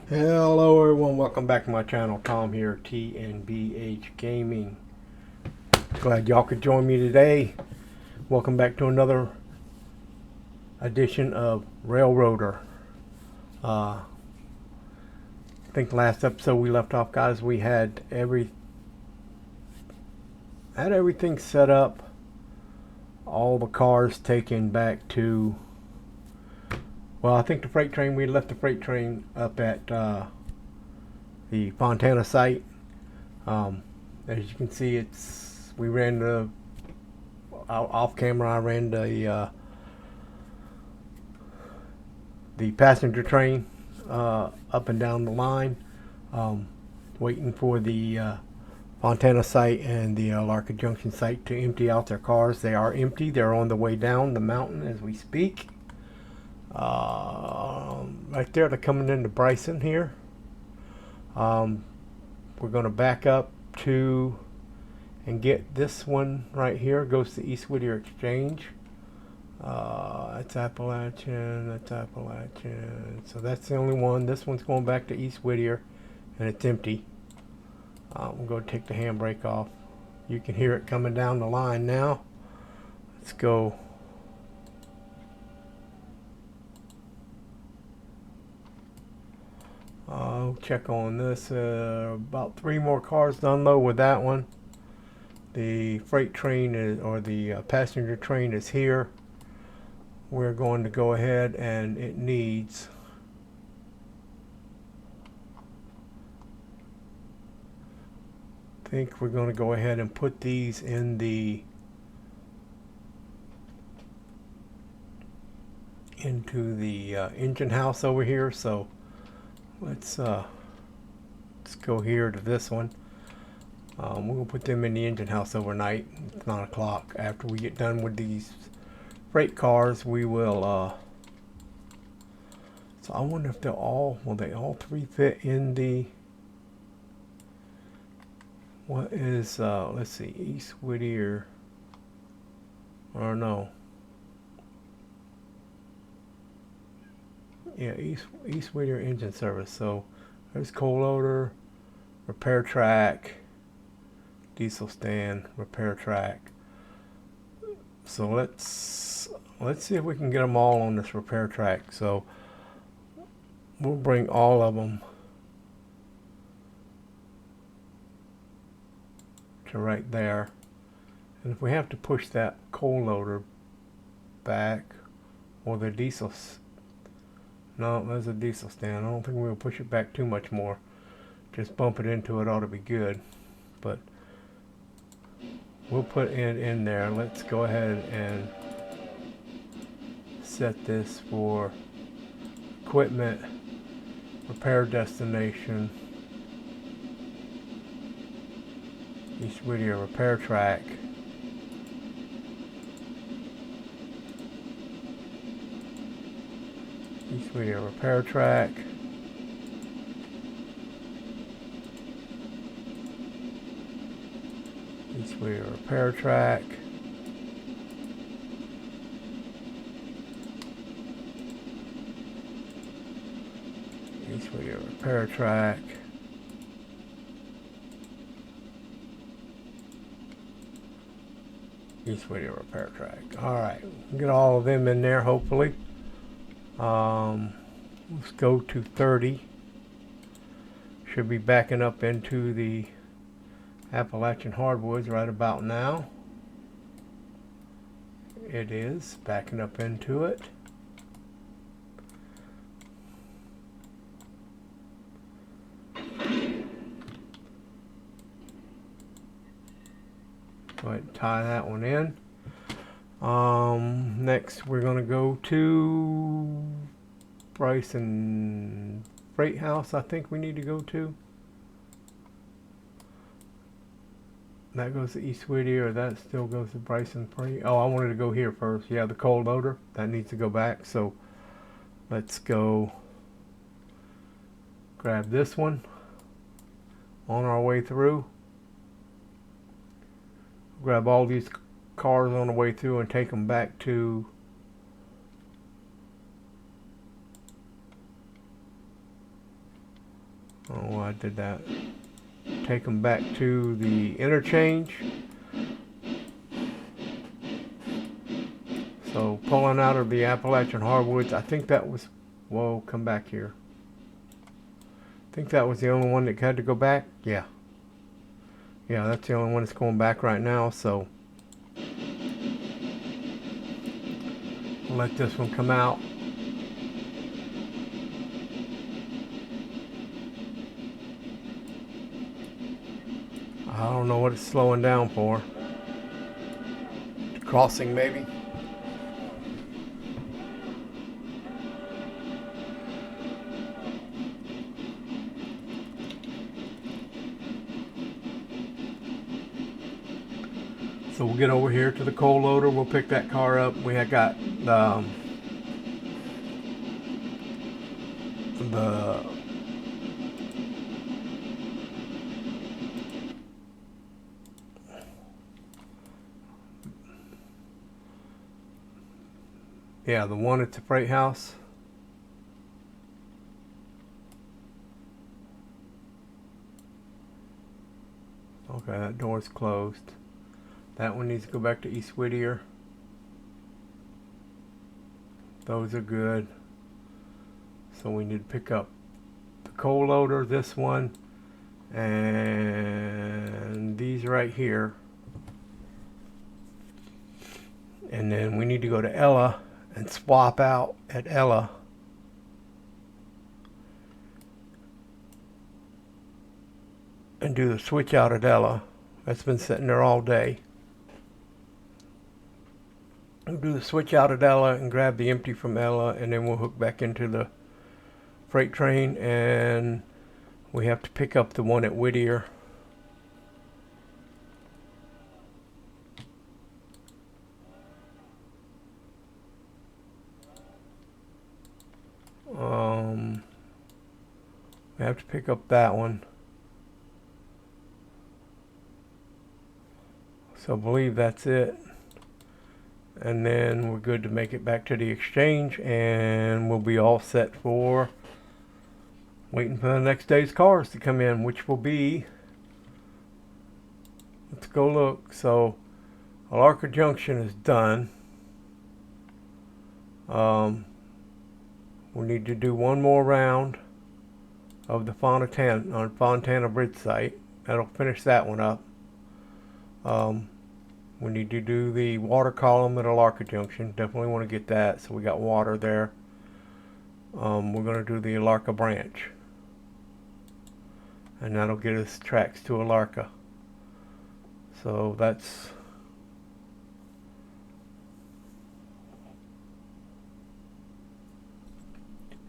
Hello everyone, welcome back to my channel. Tom here, T&BH Gaming. Glad y'all could join me today. Welcome back to another edition of Railroader. I think last episode we left off, guys, we had everything set up. All the cars taken back to, well, I think the freight train, we left the freight train up at the Fontana site. As you can see, we ran the off camera. I ran the passenger train up and down the line, waiting for the Fontana site and the Larka Junction site to empty out their cars. They are empty. They're on the way down the mountain as we speak. Right there, they're coming into Bryson here. We're going to back up to and get this one right here. Goes to East Whittier Exchange. That's Appalachian. So that's the only one. This one's going back to East Whittier, and it's empty. We'll go take the handbrake off. You can hear it coming down the line now. Let's go. Check on this. About 3 more cars to unload with that one. The freight train is, or the passenger train is here. We're going to go ahead, and it needs I think we're going to go ahead and put these in the into the engine house over here. So let's go here to this one. We're going to put them in the engine house overnight. It's 9 o'clock. After we get done with these freight cars, we will so I wonder if will they all 3 fit in the, what is let's see, East Whittier, or no, yeah, East Whittier engine service. So there's coal loader, repair track, diesel stand, repair track. So let's see if we can get them all on this repair track. So we'll bring all of them to right there. And if we have to push that coal loader back, or the diesel, no, there's a diesel stand. I don't think we'll push it back too much more. Just bump it into it ought to be good. But we'll put it in there. Let's go ahead and set this for equipment, repair destination, East Whittier repair track. East Whittier repair track. East Whittier repair track. East Whittier repair track. East Whittier repair track. Alright, get all of them in there hopefully. Let's go to 30. Should be backing up into the Appalachian hardwoods right about now. It is backing up into it. Go ahead and tie that one in. Next we're going to go to Bryson Freight House. I think we need to go to. That goes to East Whittier, or that still goes to Bryson Freight. Oh, I wanted to go here first. Yeah, the coal loader, that needs to go back. So let's go grab this one on our way through. Grab all these cars on the way through and take them back to Oh, I did that. Take them back to the interchange. So pulling out of the Appalachian hardwoods, I think that was, whoa, come back here. I think that was the only one that had to go back. Yeah. Yeah, that's the only one that's going back right now, so I'll let this one come out. I don't know what it's slowing down for. Crossing maybe. So we'll get over here to the coal loader. We'll pick that car up. We had got the yeah, the one at the freight house. Okay, that door's closed. That one needs to go back to East Whittier. Those are good. So we need to pick up the coal loader, this one, and these right here. And then we need to go to Ella and swap out at Ella. And do the switch out at Ella. That's been sitting there all day. We'll do the switch out at Ella and grab the empty from Ella, and then we'll hook back into the freight train, and we have to pick up the one at Whittier. We have to pick up that one. So I believe that's it. And then we're good to make it back to the exchange, and we'll be all set for waiting for the next day's cars to come in, which will be, let's go look. So Alarka Junction is done. We need to do one more round of the Fontana Bridge site. That'll finish that one up. We need to do the water column at Alarka Junction. Definitely want to get that, so we got water there. We're going to do the Alarka branch, and that'll get us tracks to Alarka. So that's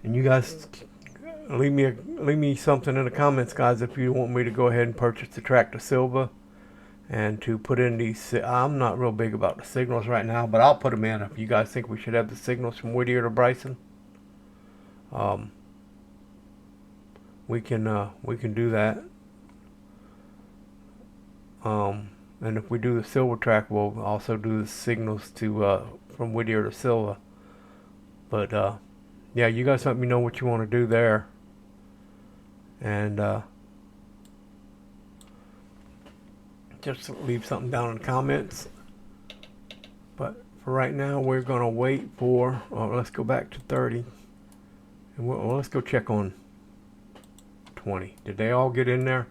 and you guys leave me something in the comments, guys, if you want me to go ahead and purchase the track to Silva and to put in these. I'm not real big about the signals right now, but I'll put them in if you guys think we should have the signals from Whittier to Bryson. We can do that. And if we do the Silva track, we'll also do the signals to from Whittier to Silva. But yeah, you guys let me know what you want to do there, and just leave something down in the comments. But for right now, we're gonna wait for. Let's go back to 30, and let's go check on 20. Did they all get in there?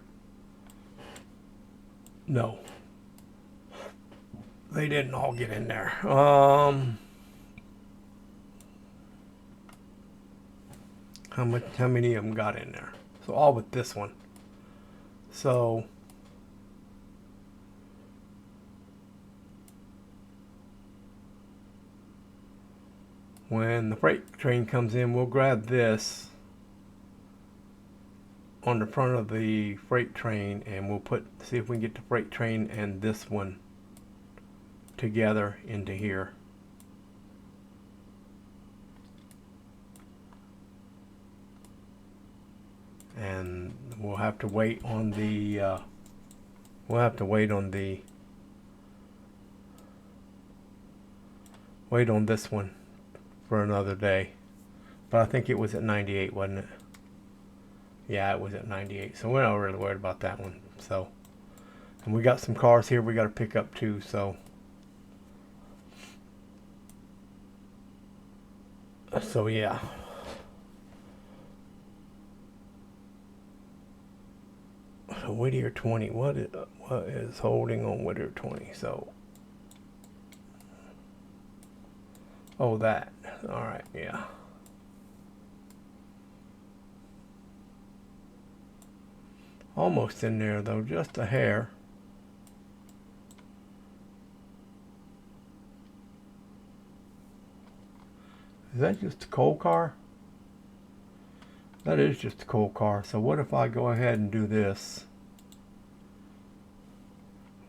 No, they didn't all get in there. How many of them got in there? So all but this one. So when the freight train comes in, we'll grab this on the front of the freight train, and we'll see if we can get the freight train and this one together into here. And we'll have to wait on the wait on this one for another day. But I think it was at 98, wasn't it? Yeah, it was at 98, so we're not really worried about that one. So, and we got some cars here we got to pick up too. So yeah. So Whittier 20. What is holding on Whittier 20? So, oh, that. All right, yeah. Almost in there though, just a hair. Is that just a coal car? That is just a coal car. So what if I go ahead and do this?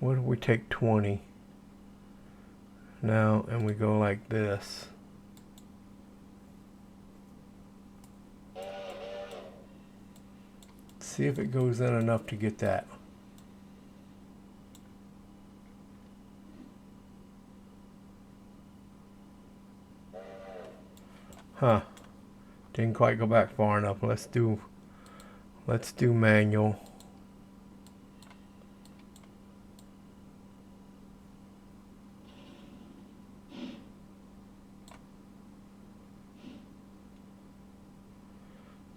What if we take 20 now and we go like this? See if it goes in enough to get that. Huh. Didn't quite go back far enough. Let's do manual.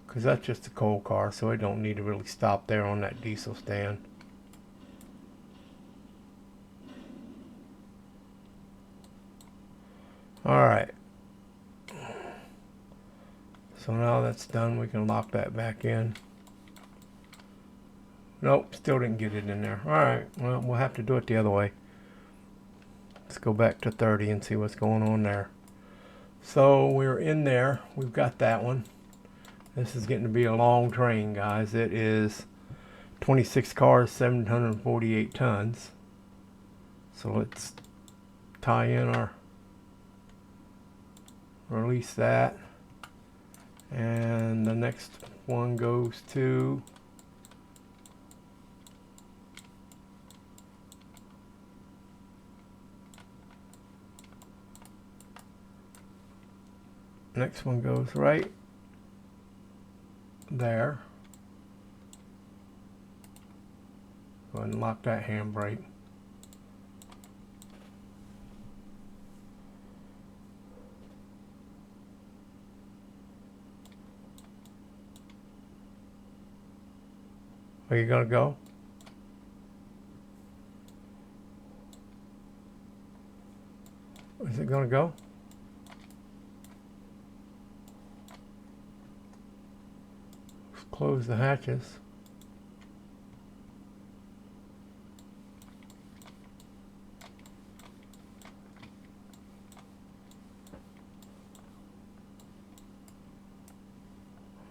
Because that's just a coal car, so it don't need to really stop there on that diesel stand. Alright. So now that's done, we can lock that back in. Nope, still didn't get it in there. Alright, well, we'll have to do it the other way. Let's go back to 30 and see what's going on there. So we're in there. We've got that one. This is getting to be a long train, guys. It is 26 cars, 748 tons. So let's tie in our, release that. And the next one goes to next one goes right there. Go ahead and lock that handbrake. Are you gonna go? Is it gonna go? Let's close the hatches.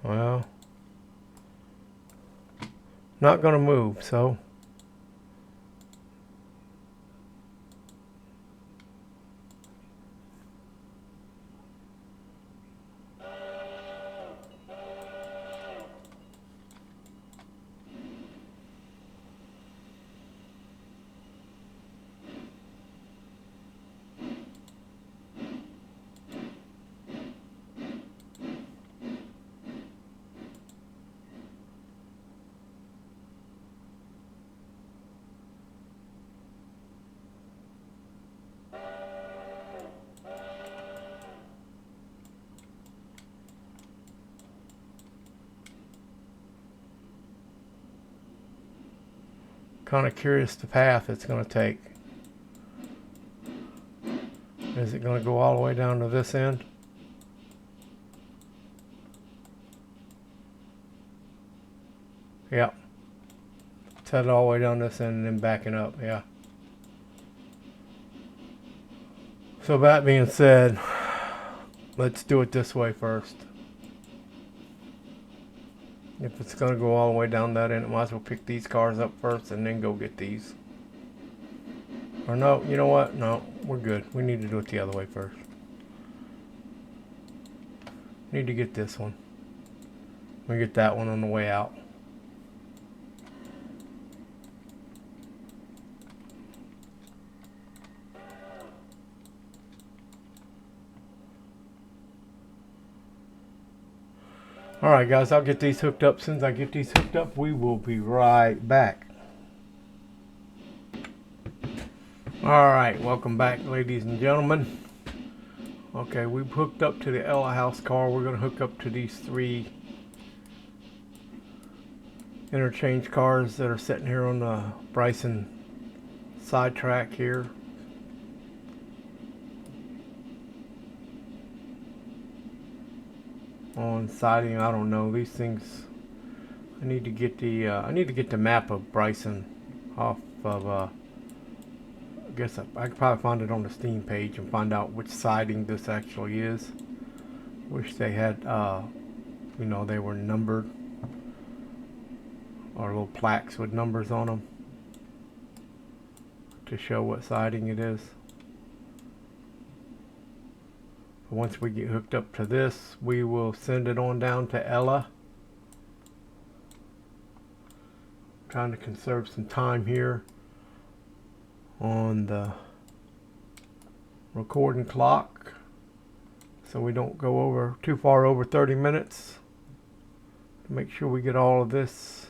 Well, not gonna move, so kind of curious the path it's going to take. Is it going to go all the way down to this end? Yep. It's headed all the way down this end and then backing up, yeah. So that being said, let's do it this way first. If it's going to go all the way down that end, I might as well pick these cars up first and then go get these. Or no, you know what? No, we're good. We need to do it the other way first. Need to get this one. We get that one on the way out. Alright guys, I'll get these hooked up. As soon as I get these hooked up, we will be right back. Alright, welcome back ladies and gentlemen. Okay, we've hooked up to the Ella House car. We're going to hook up to these 3 Interchange cars that are sitting here on the Bryson sidetrack here. On siding, I don't know. These things, I need to get the map of Bryson off of I guess I could probably find it on the Steam page and find out which siding this actually is. Wish they had you know, they were numbered, or little plaques with numbers on them to show what siding it is. But once we get hooked up to this, we will send it on down to Ella. Trying to conserve some time here on the recording clock so we don't go over too far over 30 minutes. Make sure we get all of this.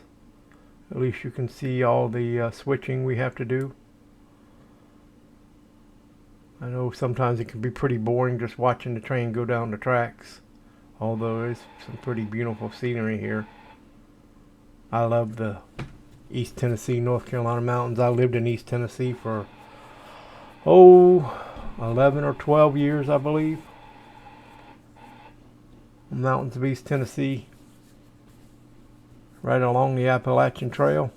At least you can see all the switching we have to do. I know sometimes it can be pretty boring just watching the train go down the tracks, although there's some pretty beautiful scenery here. I love the East Tennessee, North Carolina mountains. I lived in East Tennessee for 11 or 12 years, I believe. The mountains of East Tennessee, right along the Appalachian Trail.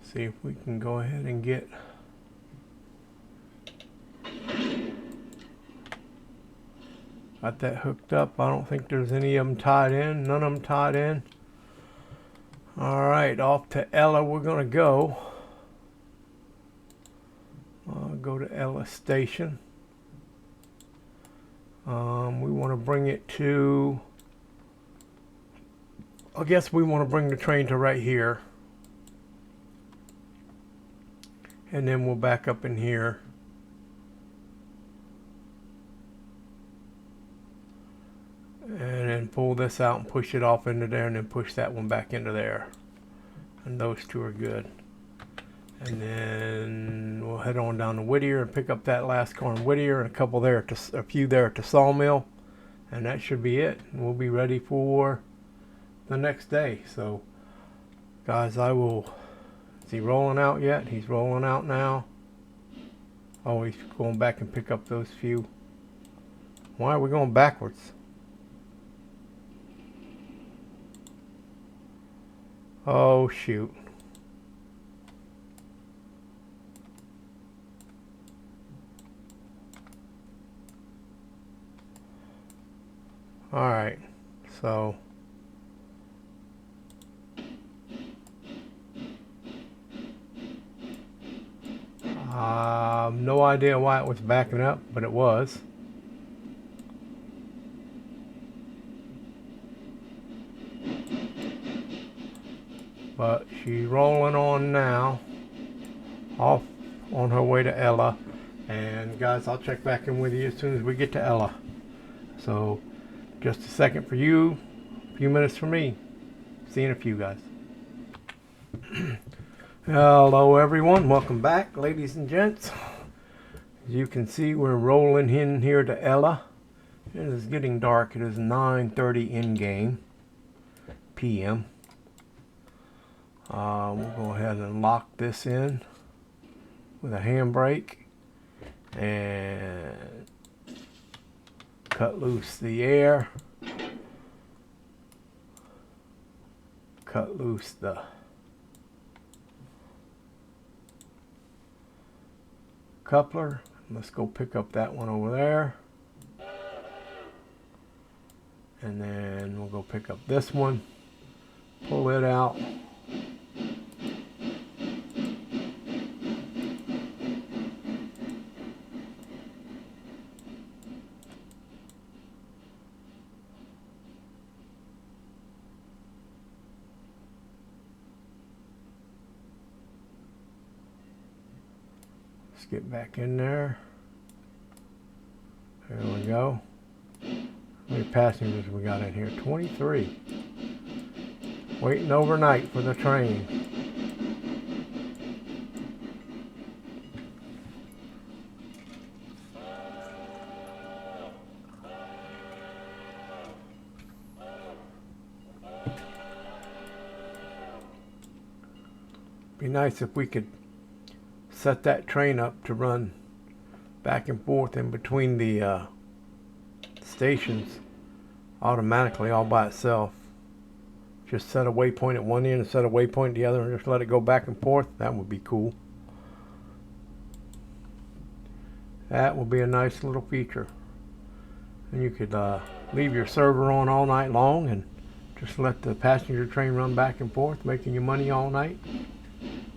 See if we can go ahead and get got that hooked up. I don't think there's any of them tied in. None of them tied in. Alright, off to Ella we're going to go. Go to Ella Station. We want to bring it to, I guess we want to bring the train to right here. And then we'll back up in here. And then pull this out and push it off into there, and then push that one back into there. And those two are good. And then we'll head on down to Whittier and pick up that last car in Whittier, and a few there at the sawmill. And that should be it. We'll be ready for the next day. So guys, is he rolling out yet? He's rolling out now. Oh, he's going back and pick up those few. Why are we going backwards? Oh, shoot. Alright, so no idea why it was backing up, but it was. But she's rolling on now, off on her way to Ella. And guys, I'll check back in with you as soon as we get to Ella. So just a second for you, a few minutes for me. See you in a few, guys. Hello everyone, welcome back ladies and gents. As you can see, we're rolling in here to Ella. It is getting dark. It is 9:30 in game PM. We'll go ahead and lock this in with a handbrake and cut loose the air, cut loose the coupler. Let's go pick up that one over there, and then we'll go pick up this one, pull it out. Let's get back in there. There we go. How many passengers we got in here? 23. Waiting overnight for the train. Be nice if we could set that train up to run back and forth in between the stations automatically all by itself. Just set a waypoint at one end and set a waypoint at the other and just let it go back and forth. That would be cool. That will be a nice little feature. And you could leave your server on all night long and just let the passenger train run back and forth, making you money all night,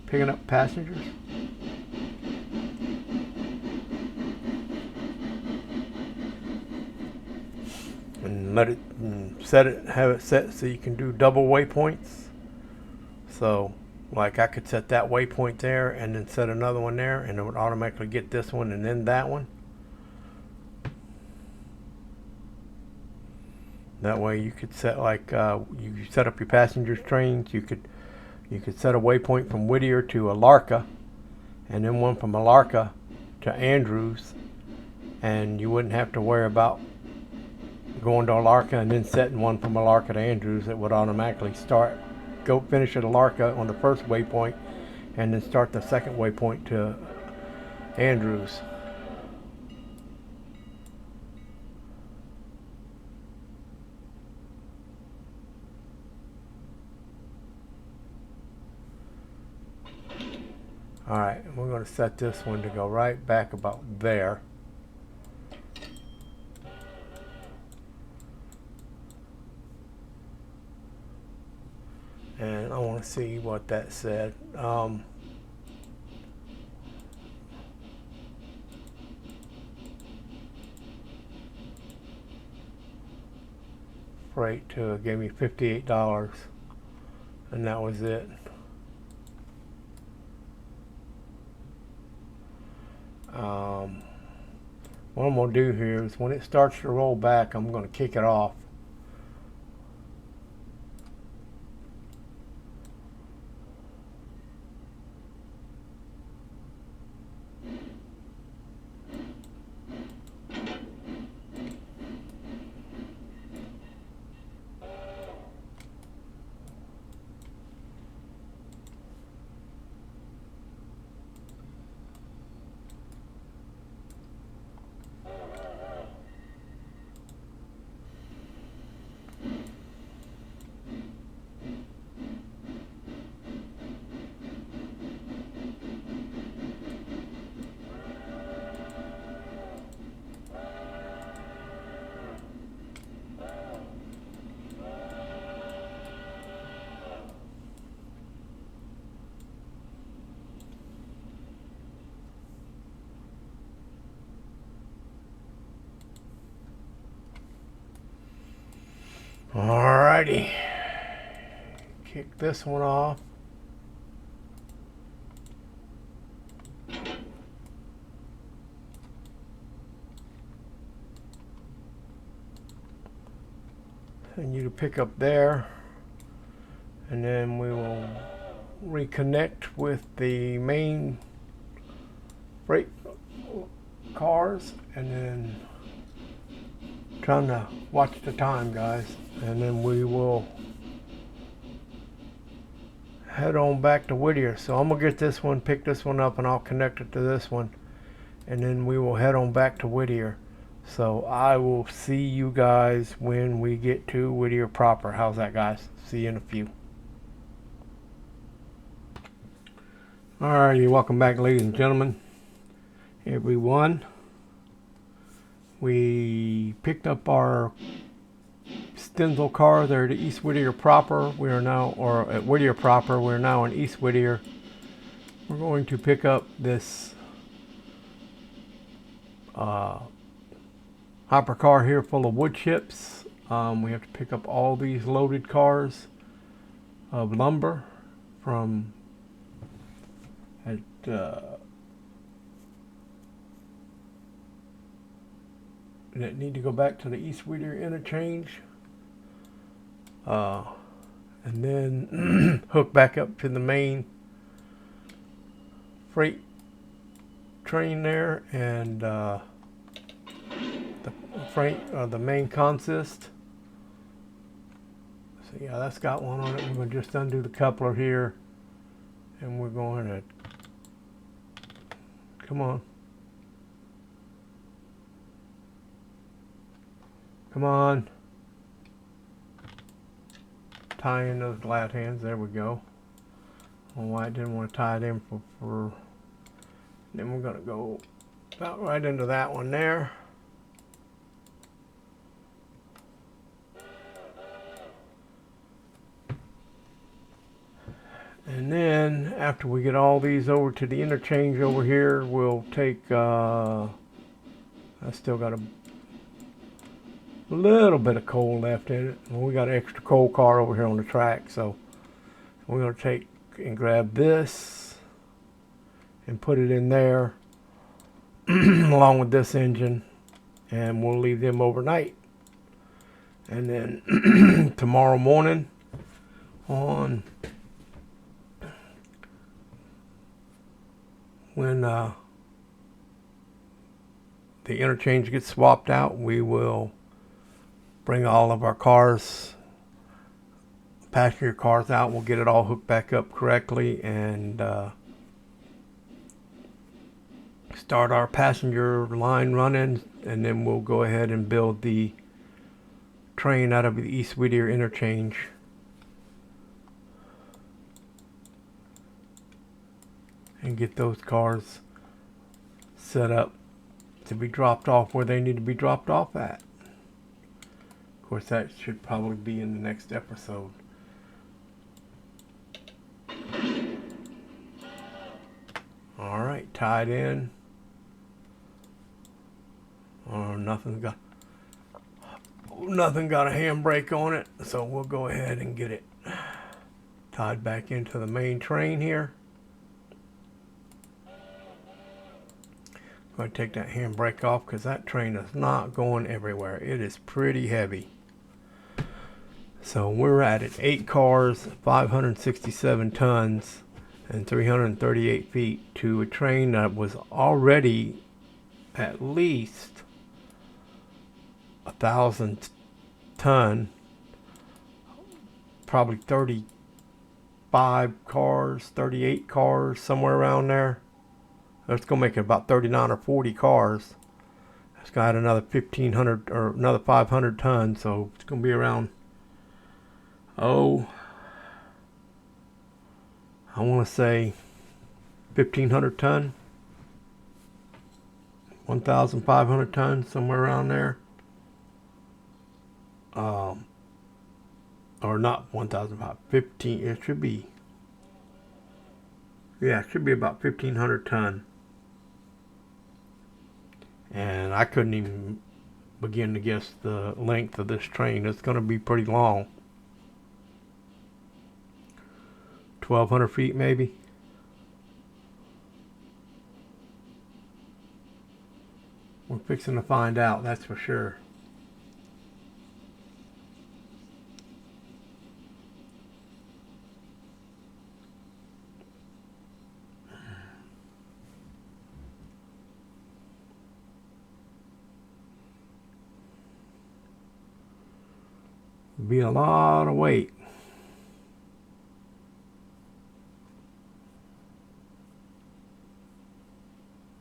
picking up passengers. And let it have it set so you can do double waypoints. So like I could set that waypoint there and then set another one there, and it would automatically get this one and then that one. That way you could set like you set up your passengers trains. You could set a waypoint from Whittier to Alarka, and then one from Alarka to Andrews, and you wouldn't have to worry about going to Alarka and then setting one from Alarka to Andrews. It would automatically finish at Alarka on the first waypoint and then start the second waypoint to Andrews. Alright, we're going to set this one to go right back about there. And I want to see what that said. Freight gave me $58, and that was it. What I'm going to do here is when it starts to roll back, I'm going to kick it off. Alrighty, kick this one off. And you to pick up there, and then we will reconnect with the main freight cars, and then trying to watch the time, guys, and then we will head on back to Whittier. So I'm gonna get this one, pick this one up, and I'll connect it to this one, and then we will head on back to Whittier. So I will see you guys when we get to Whittier proper. How's that, guys? See you in a few. Alrighty, welcome back, ladies and gentlemen, everyone. We picked up our Stenzel car there to East Whittier proper. We are now, or at Whittier proper, we're now in East Whittier. We're going to pick up this hopper car here full of wood chips. We have to pick up all these loaded cars of lumber from at that need to go back to the East Whittier interchange. And then hook back up to the main freight train there, and the main consist. So yeah, that's got one on it. We're going to just undo the coupler here, and we're going to, come on, come on, tie in those glad hands. There we go. Oh, why I didn't want to tie it in for then we're going to go about right into that one there. And then after we get all these over to the interchange over here, we'll take, I still got a little bit of coal left in it. And we got an extra coal car over here on the track, so we're going to take and grab this and put it in there along with this engine, and we'll leave them overnight. And then tomorrow morning on when the interchange gets swapped out, we will bring all of our cars, passenger cars out. We'll get it all hooked back up correctly and start our passenger line running, and then we'll go ahead and build the train out of the East Whittier interchange. And get those cars set up to be dropped off where they need to be dropped off at. Of course, that should probably be in the next episode. Alright, tied in. Oh, nothing got a handbrake on it, so we'll go ahead and get it tied back into the main train here. I'm going to take that handbrake off because that train is not going everywhere. It is pretty heavy. So we're at it. 8 cars, 567 tons, and 338 feet to a train that was already at least 1,000 ton, probably 35 cars, 38 cars, somewhere around there. It's going to make it about 39 or 40 cars. It's got another 1,500 or another 500 tons, so it's going to be around, I want to say 1,500 ton, 1,500 tons, somewhere around there. Or not 1,500, 15. It should be. Yeah, it should be about 1,500 ton. And I couldn't even begin to guess the length of this train. It's going to be pretty long. 1,200 feet maybe. We're fixing to find out, that's for sure. Be a lot of weight.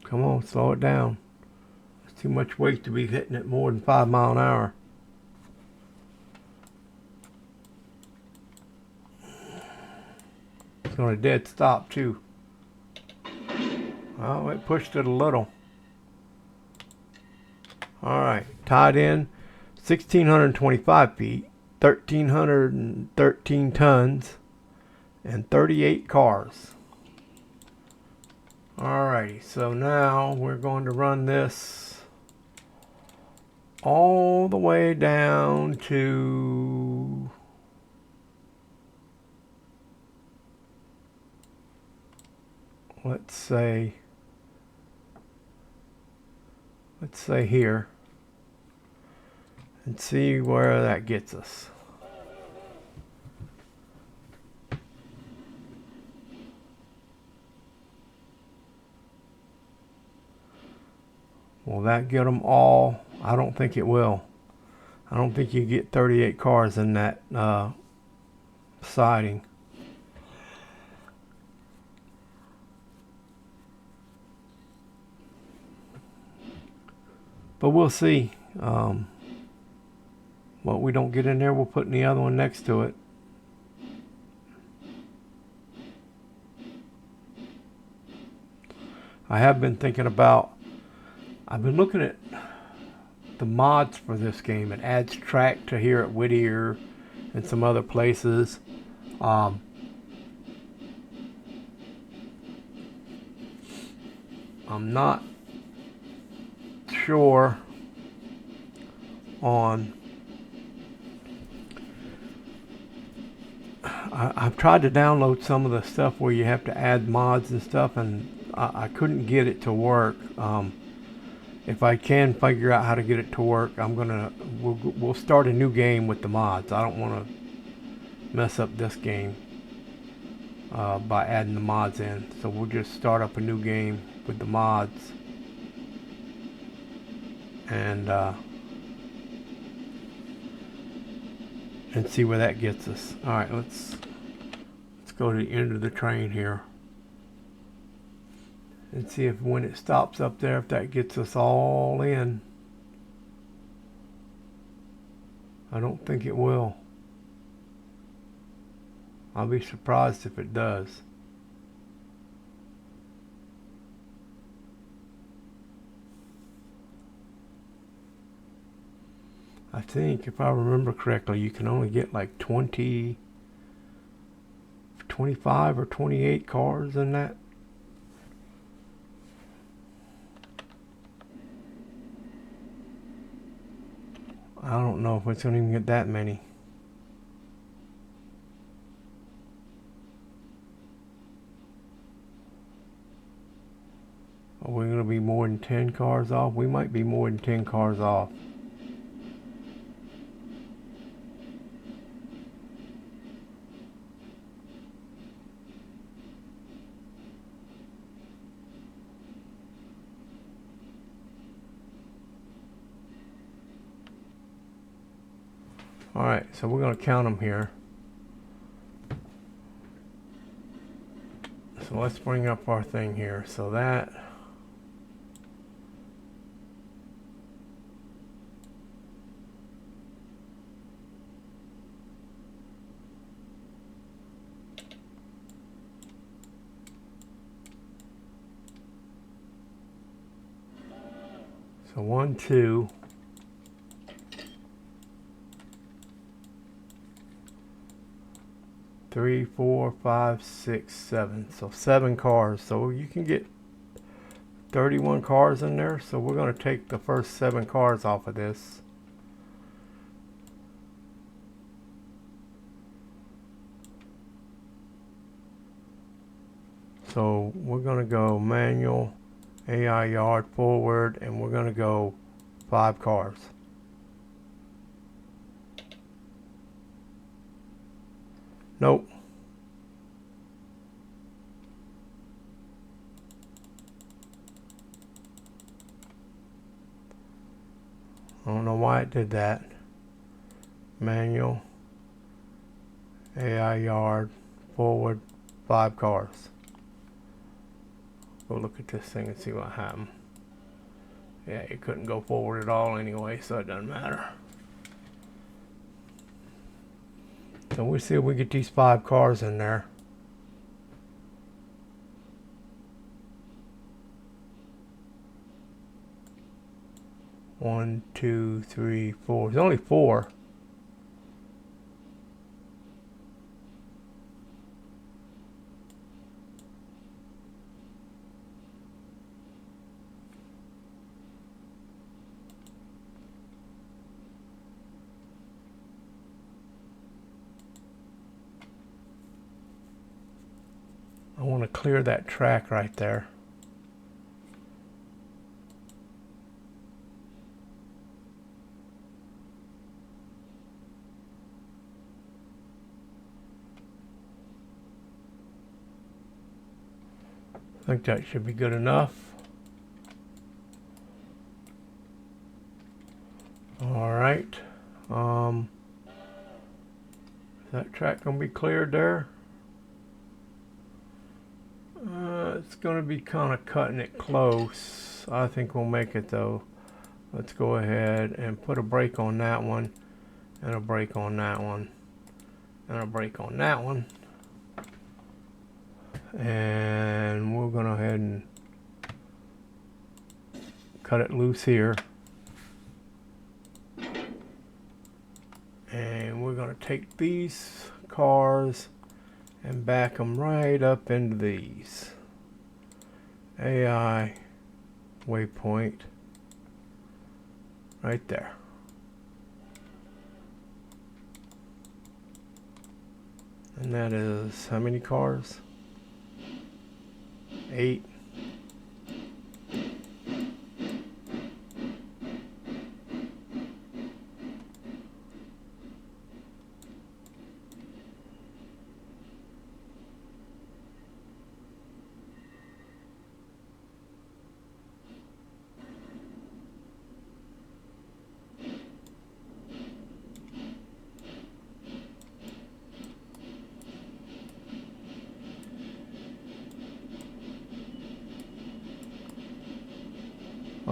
Come on, slow it down. It's too much weight to be hitting it more than 5 miles an hour. It's on a dead stop too. Oh, it pushed it a little. Alright, tied in 1,625 feet. 1,313 tons and 38 cars. Alrighty, so now we're going to run this all the way down to let's say here. and see where that gets us. Will that get them all? I don't think it will. I don't think you get 38 cars in that siding. But we'll see. What we don't get in there, we'll put in the other one next to it. I have been thinking about, I've been looking at the mods for this game. It adds track to here at Whittier and some other places. I'm not sure on, I've tried to download some of the stuff where you have to add mods and stuff, and I couldn't get it to work. If I can figure out how to get it to work, we'll start a new game with the mods. I don't want to mess up this game by adding the mods in, so we'll just start up a new game with the mods and see where that gets us. All right, let's go to the end of the train here and see if when it stops up there, if that gets us all in. I don't think it will. I'll be surprised if it does. I think, if I remember correctly, you can only get like 25 or 28 cars in that. I don't know if it's going to even get that many. Are we going to be more than 10 cars off? We might be more than 10 cars off. Alright, so we're going to count them here. So let's bring up our thing here. So that, so 1, 2, 3, 4, 5, 6, 7. So 7 cars. So you can get 31 cars in there. So we're going to take the first 7 cars off of this. So we're going to go manual, AI yard, forward, and we're going to go 5 cars. Nope. I don't know why it did that. Manual, AI yard, forward, 5 cars. Go look at this thing and see what happened. Yeah, it couldn't go forward at all anyway, so it doesn't matter. So we'll see if we get these 5 cars in there. One, 2, 3, 4. There's only 4. I want to clear that track right there. I think that should be good enough. All right. Is that track gonna be cleared there? It's gonna be kind of cutting it close. I think we'll make it though. Let's go ahead and put a brake on that one, and a brake on that one, and a brake on that one. And we're gonna go ahead and cut it loose here. And we're gonna take these cars and back them right up into these. AI waypoint right there. And that is how many cars? 8.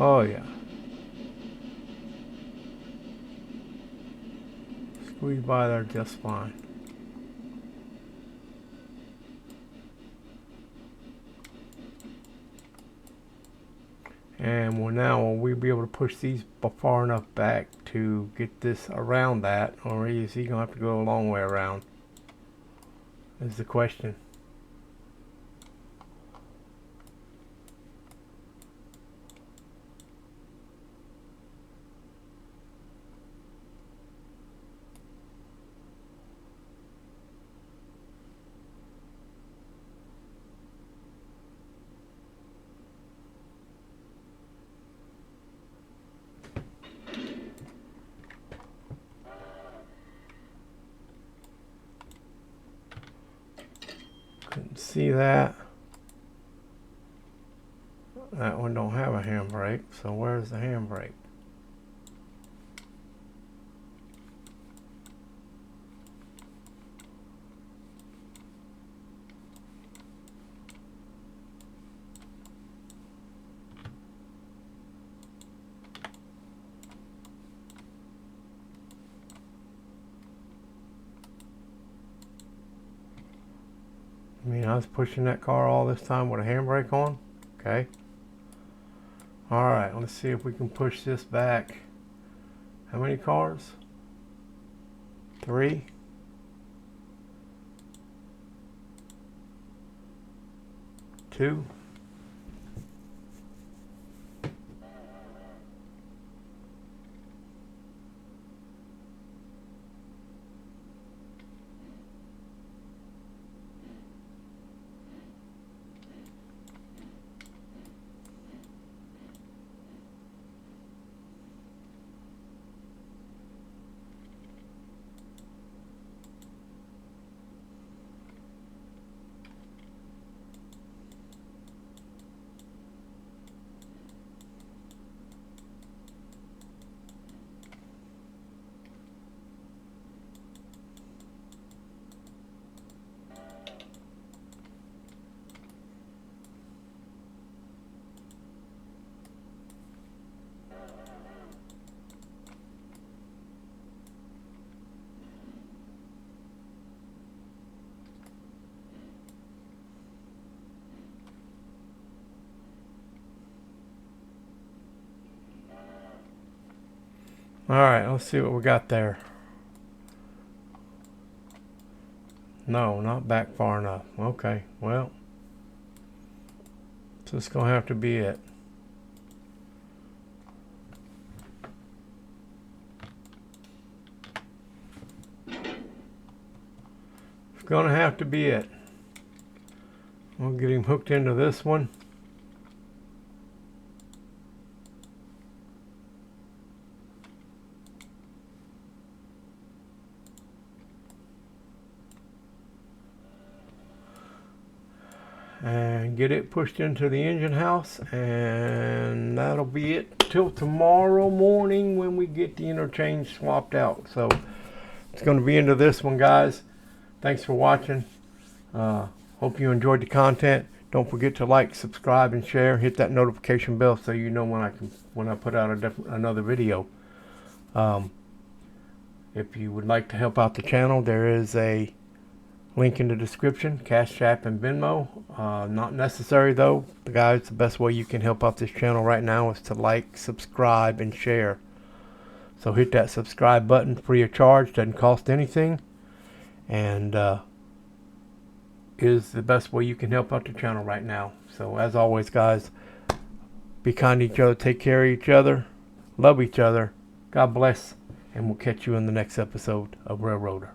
Oh yeah. Squeeze by there just fine. And now we'll be able to push these far enough back to get this around that, or is he gonna have to go a long way around? Is the question. Couldn't see that. That one don't have a handbrake, so where's the handbrake? I mean, I was pushing that car all this time with a handbrake on. Okay. Alright, let's see if we can push this back. How many cars? 3. 2. Alright, let's see what we got there. No, not back far enough. Okay, well, so it's going to have to be it. It's going to have to be it. We'll get him hooked into this one. and get it pushed into the engine house, and that'll be it till tomorrow morning when we get the interchange swapped out. So it's going to be into this one, guys. Thanks for watching. Hope you enjoyed the content. Don't forget to like, subscribe, and share. Hit that notification bell so you know when I put out another video. If you would like to help out the channel, there is a link in the description, Cash App and Venmo. Not necessary though. Guys, the best way you can help out this channel right now is to like, subscribe, and share. So hit that subscribe button, free of charge, doesn't cost anything, and is the best way you can help out the channel right now. So as always, guys, be kind to each other, take care of each other, love each other, God bless, and we'll catch you in the next episode of Railroader.